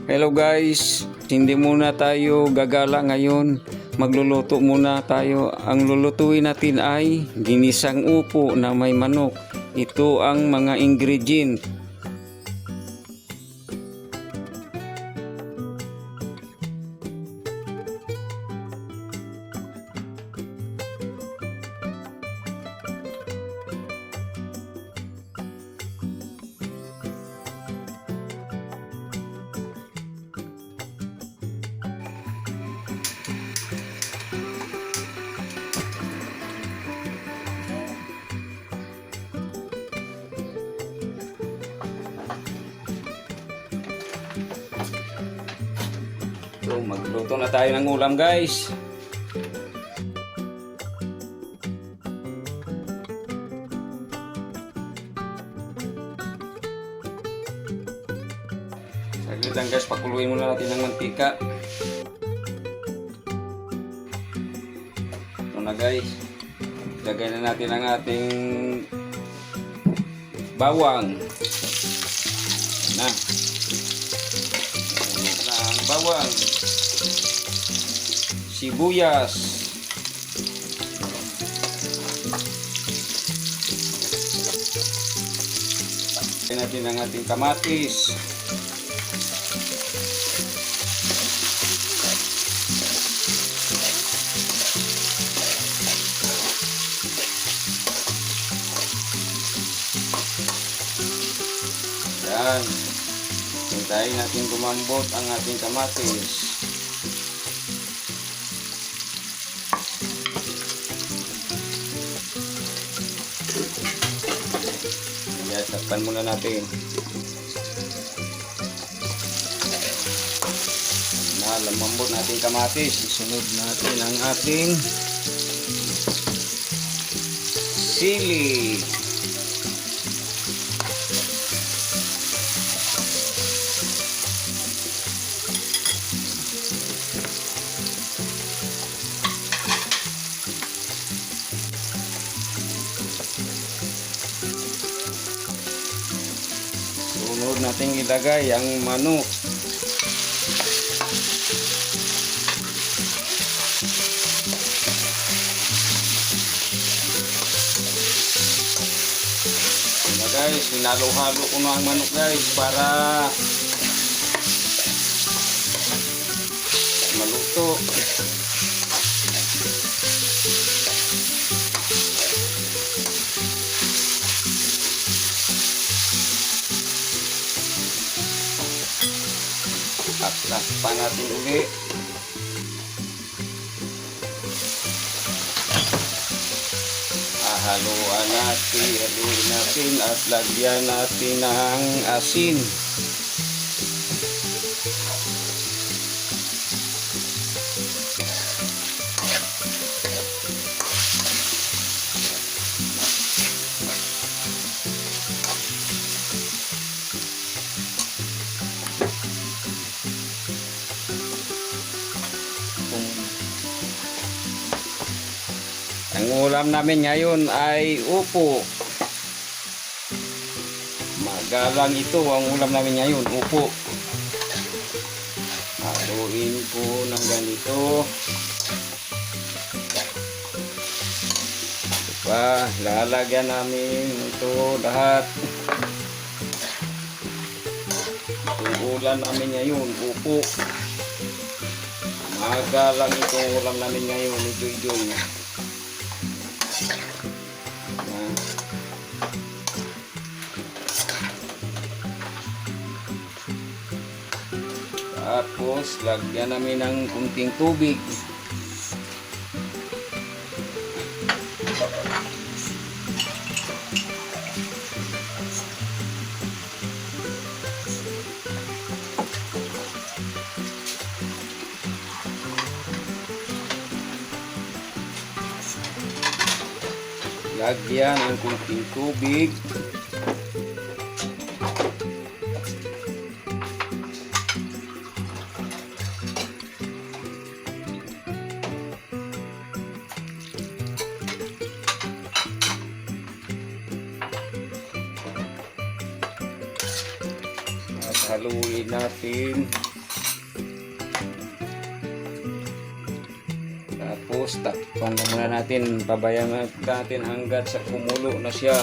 Hello guys, hindi muna tayo gagala ngayon. Magluluto muna tayo. Ang lulutuin natin ay ginisang upo na may manok. Ito ang mga ingredient. So, magluto na tayo ng ulam guys. Saglit lang guys, pakuluin muna natin ng mantika. Ito na guys. Lagay na natin ang ating bawang. Na. Ang bawang. Sibuyas. Lagyan natin ang ating kamatis. Yan. Hintayin natin gumambot ang ating kamatis. Yan, takpan muna natin. Na, lumambot natin kamatis. Isunod natin ang ating sili. Sunod natin ilagay ang manok. Guys, hinalo-halo ko na ang manok guys para maluto. At pa natin uli. Haluan natin at lagyan natin ng asin. Ang ulam namin ngayon ay upo. Magalang ito ang ulam namin ngayon, upo. Haluin ko ng ganito. Ito pa, lalagyan namin ito lahat. Itong ulam namin ngayon, upo. Magalang itong ulam namin ngayon, ijoy-joy. Tapos lagyan namin ng kunting tubig. Lagyan ng kunting tubig. Haluin natin. Tapos takpan na muna natin, pabayaan natin hanggat sa kumulo na siya.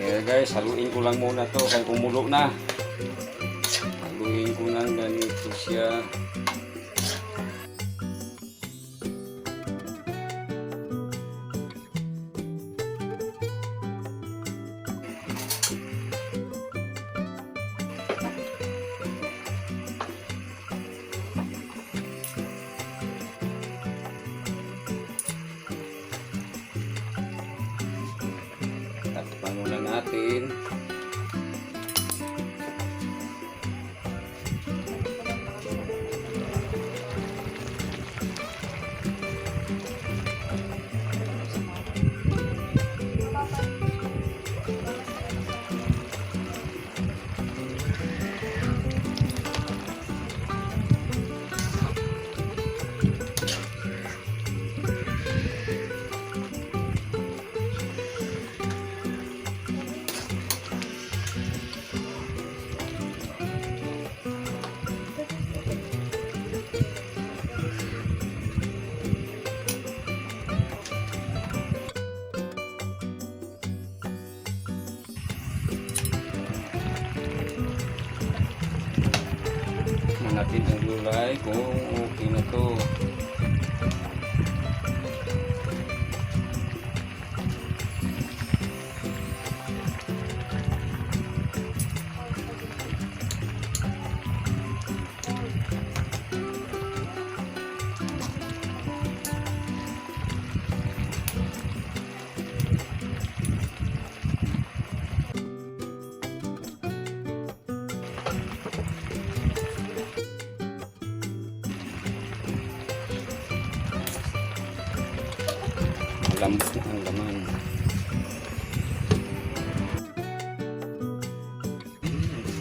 Ayan guys, haluin ko lang muna to kaya kumulo na. Haluin ko lang ganito siya. Takpan muna natin. Natin ang gulay kung okay na to. Lambot ang laman.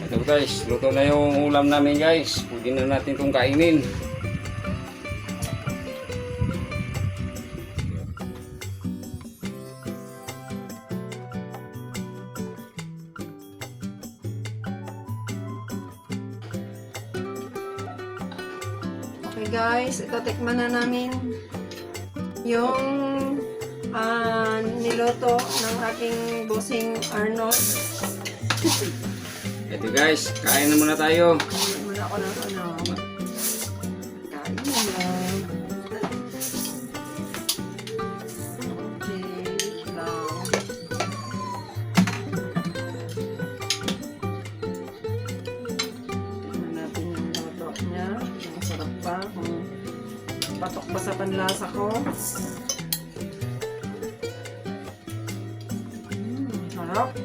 Ito guys, luto na yung ulam namin guys. Pwede na natin itong kainin. Okay guys, ito tikman na namin yung niloto ng aking bossing Arnold. Ito guys, kain na muna tayo. Kain muna ako ng ano. Kain muna. Okay, lang. Tignan natin yung loto niya. Masarap pa. Patok pa sa panlasa ko. Sarap.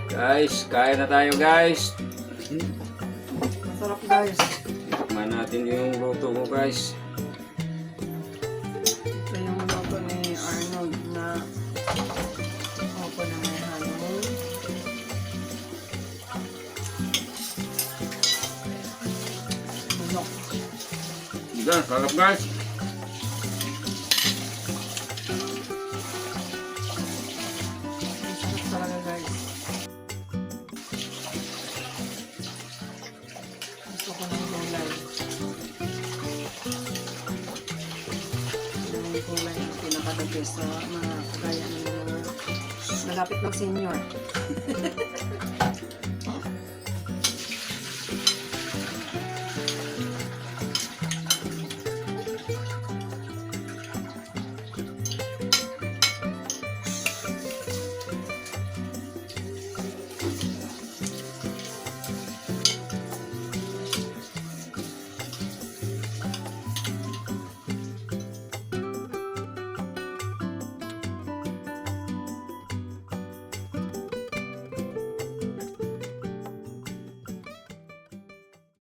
Guys, kain na tayo guys. Masarap guys. Tikman natin yung luto ko guys. Ito yung loto ni Arnold na opo na may halong. Manok. Yan, sarap guys. Masarap talaga guys. Gusto ko ng gulay. Yung gulay ang pinakadagay sa mga kagaya ng mga malapit mag-senior.